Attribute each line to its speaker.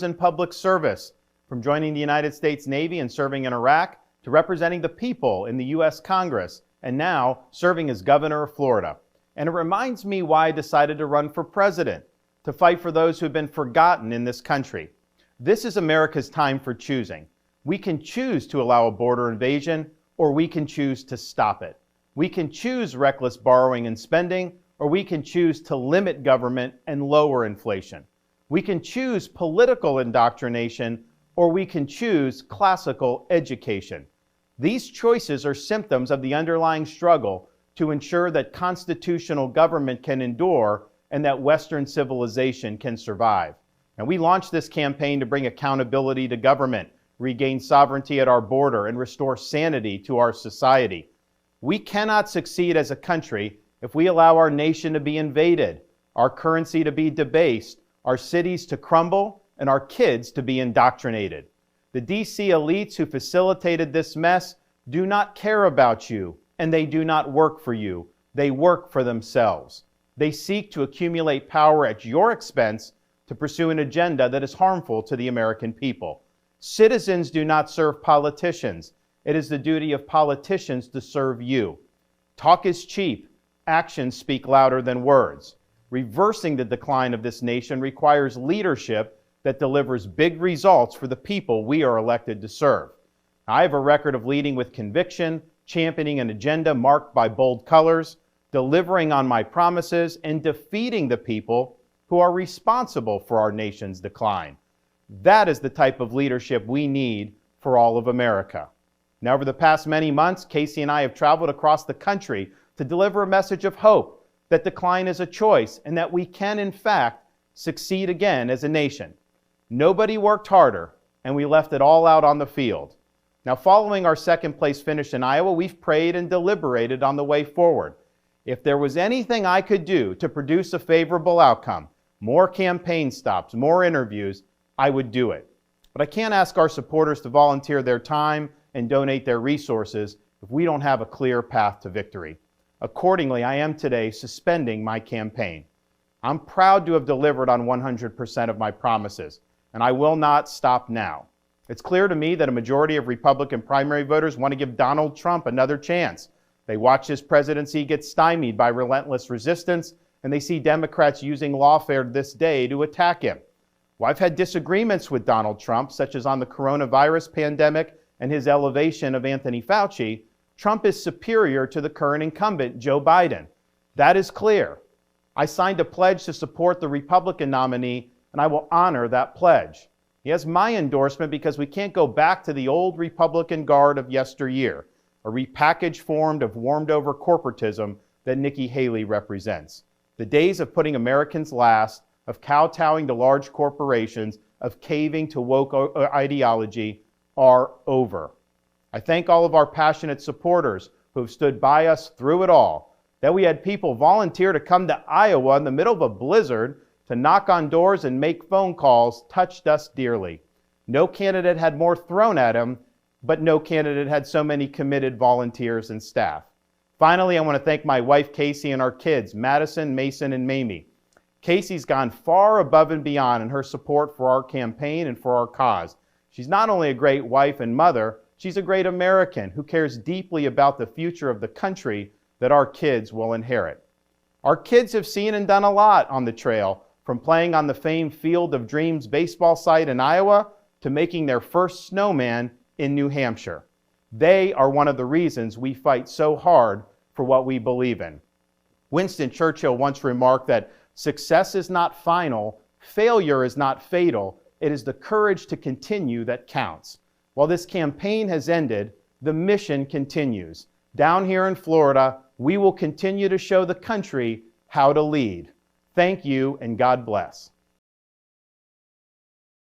Speaker 1: in public service, from joining the United States Navy and serving in Iraq, to representing the people in the U.S. Congress, and now serving as governor of Florida. And it reminds me why I decided to run for president, to fight for those who have been forgotten in this country. This is America's time for choosing. We can choose to allow a border invasion, or we can choose to stop it. We can choose reckless borrowing and spending, or we can choose to limit government and lower inflation. We can choose political indoctrination, or we can choose classical education. These choices are symptoms of the underlying struggle to ensure that constitutional government can endure and that Western civilization can survive. And we launched this campaign to bring accountability to government, regain sovereignty at our border, and restore sanity to our society. We cannot succeed as a country if we allow our nation to be invaded, our currency to be debased, our cities to crumble, and our kids to be indoctrinated. The DC elites who facilitated this mess do not care about you, and they do not work for you. They work for themselves. They seek to accumulate power at your expense to pursue an agenda that is harmful to the American people. Citizens do not serve politicians. It is the duty of politicians to serve you. Talk is cheap. Actions speak louder than words. Reversing the decline of this nation requires leadership that delivers big results for the people we are elected to serve. I have a record of leading with conviction, championing an agenda marked by bold colors, delivering on my promises, and defeating the people who are responsible for our nation's decline. That is the type of leadership we need for all of America. Now, over the past many months, Casey and I have traveled across the country to deliver a message of hope, that decline is a choice, and that we can, in fact, succeed again as a nation. Nobody worked harder, and we left it all out on the field. Now, following our second place finish in Iowa, we've prayed and deliberated on the way forward. If there was anything I could do to produce a favorable outcome, more campaign stops, more interviews, I would do it. But I can't ask our supporters to volunteer their time and donate their resources if we don't have a clear path to victory. Accordingly, I am today suspending my campaign. I'm proud to have delivered on 100% of my promises, and I will not stop now. It's clear to me that a majority of Republican primary voters want to give Donald Trump another chance. They watch his presidency get stymied by relentless resistance, and they see Democrats using lawfare this day to attack him. Well, I've had disagreements with Donald Trump, such as on the coronavirus pandemic and his elevation of Anthony Fauci. Trump is superior to the current incumbent, Joe Biden. That is clear. I signed a pledge to support the Republican nominee, and I will honor that pledge. He has my endorsement because we can't go back to the old Republican guard of yesteryear, a repackaged form of warmed-over corporatism that Nikki Haley represents. The days of putting Americans last, of kowtowing to large corporations, of caving to woke ideology are over. I thank all of our passionate supporters who have stood by us through it all. That we had people volunteer to come to Iowa in the middle of a blizzard to knock on doors and make phone calls touched us dearly. No candidate had more thrown at him, but no candidate had so many committed volunteers and staff. Finally, I want to thank my wife, Casey, and our kids, Madison, Mason, and Mamie. Casey's gone far above and beyond in her support for our campaign and for our cause. She's not only a great wife and mother, she's a great American who cares deeply about the future of the country that our kids will inherit. Our kids have seen and done a lot on the trail, from playing on the famed Field of Dreams baseball site in Iowa to making their first snowman in New Hampshire. They are one of the reasons we fight so hard for what we believe in. Winston Churchill once remarked that success is not final, failure is not fatal, it is the courage to continue that counts. While this campaign has ended, the mission continues. Down here in Florida, we will continue to show the country how to lead. Thank you, and God bless.